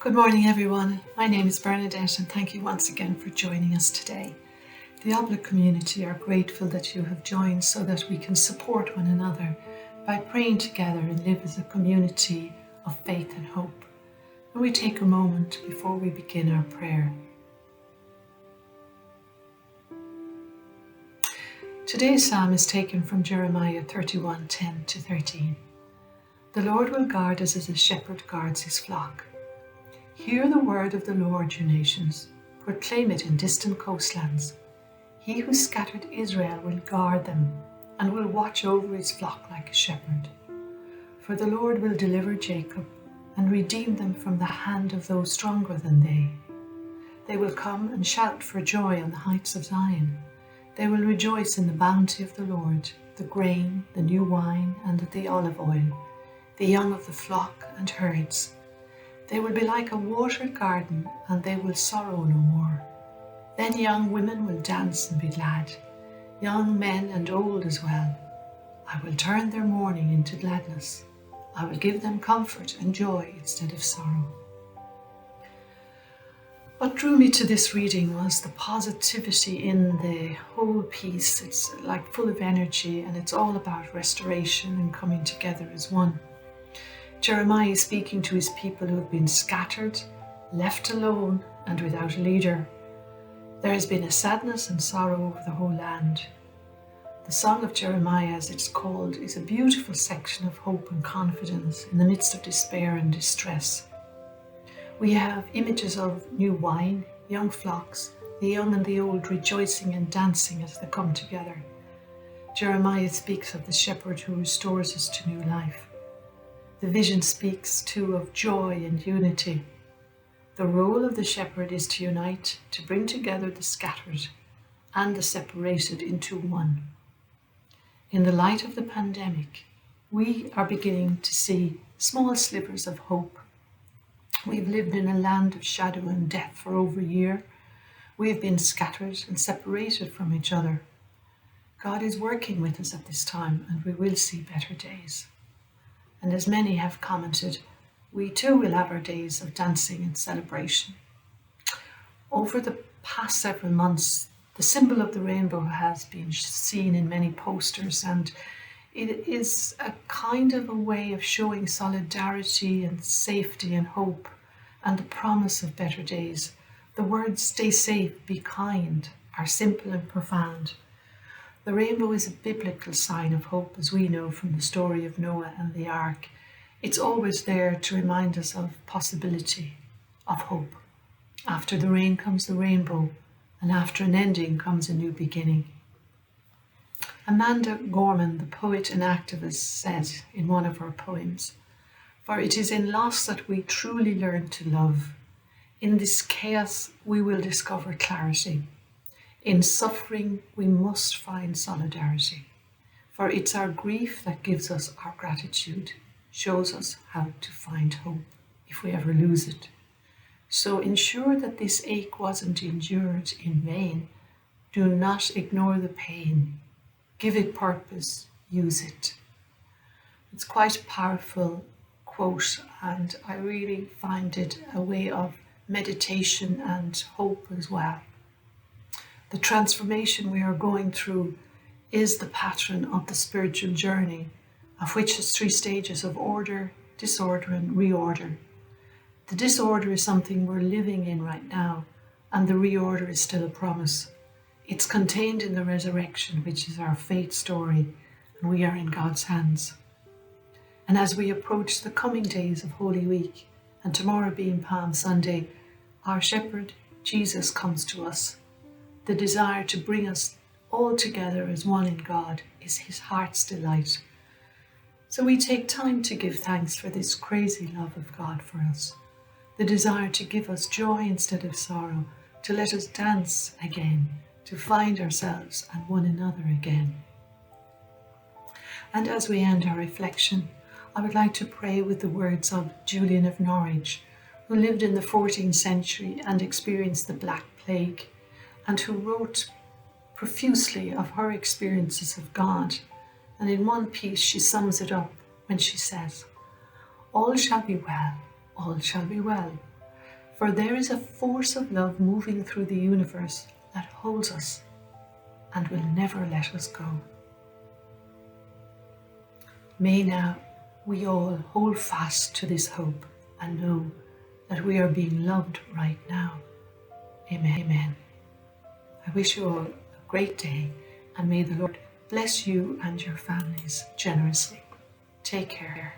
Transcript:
Good morning, everyone. My name is Bernadette, and thank you once again for joining us today. The Oblate community are grateful that you have joined so that we can support one another by praying together and live as a community of faith and hope. And we take a moment before we begin our prayer. Today's psalm is taken from Jeremiah 31:10-13. The Lord will guard us as a shepherd guards his flock. Hear the word of the Lord, you nations. Proclaim it in distant coastlands. He who scattered Israel will guard them and will watch over his flock like a shepherd. For the Lord will deliver Jacob and redeem them from the hand of those stronger than they. They will come and shout for joy on the heights of Zion. They will rejoice in the bounty of the Lord, the grain, the new wine, and the olive oil, the young of the flock and herds. They will be like a watered garden, and they will sorrow no more. Then young women will dance and be glad, young men and old as well. I will turn their mourning into gladness. I will give them comfort and joy instead of sorrow. What drew me to this reading was the positivity in the whole piece. It's like full of energy, and it's all about restoration and coming together as one. Jeremiah is speaking to his people who have been scattered, left alone, and without a leader. There has been a sadness and sorrow over the whole land. The Song of Jeremiah, as it's called, is a beautiful section of hope and confidence in the midst of despair and distress. We have images of new wine, young flocks, the young and the old rejoicing and dancing as they come together. Jeremiah speaks of the shepherd who restores us to new life. The vision speaks too of joy and unity. The role of the shepherd is to unite, to bring together the scattered and the separated into one. In the light of the pandemic, we are beginning to see small slivers of hope. We've lived in a land of shadow and death for over a year. We've been scattered and separated from each other. God is working with us at this time, and we will see better days. And as many have commented, we too will have our days of dancing and celebration. Over the past several months, the symbol of the rainbow has been seen in many posters, and it is a kind of a way of showing solidarity and safety and hope and the promise of better days. The words "stay safe, be kind" are simple and profound. The rainbow is a biblical sign of hope, as we know from the story of Noah and the ark. It's always there to remind us of possibility, of hope. After the rain comes the rainbow, and after an ending comes a new beginning. Amanda Gorman, the poet and activist, said in one of her poems, "For it is in loss that we truly learn to love. In this chaos we will discover clarity. In suffering, we must find solidarity, for it's our grief that gives us our gratitude, shows us how to find hope if we ever lose it. So ensure that this ache wasn't endured in vain. Do not ignore the pain. Give it purpose, use it." It's quite a powerful quote, and I really find it a way of meditation and hope as well. The transformation we are going through is the pattern of the spiritual journey, of which has 3 stages of order, disorder, and reorder. The disorder is something we're living in right now, and the reorder is still a promise. It's contained in the resurrection, which is our faith story, and we are in God's hands. And as we approach the coming days of Holy Week, and tomorrow being Palm Sunday, our shepherd, Jesus, comes to us. The desire to bring us all together as one in God is his heart's delight. So we take time to give thanks for this crazy love of God for us. The desire to give us joy instead of sorrow, to let us dance again, to find ourselves and one another again. And as we end our reflection, I would like to pray with the words of Julian of Norwich, who lived in the 14th century and experienced the Black Plague, and who wrote profusely of her experiences of God. And in one piece she sums it up when she says, "All shall be well, all shall be well. For there is a force of love moving through the universe that holds us and will never let us go. May now we all hold fast to this hope and know that we are being loved right now. Amen. Amen. I wish you all a great day, and may the Lord bless you and your families generously. Take care.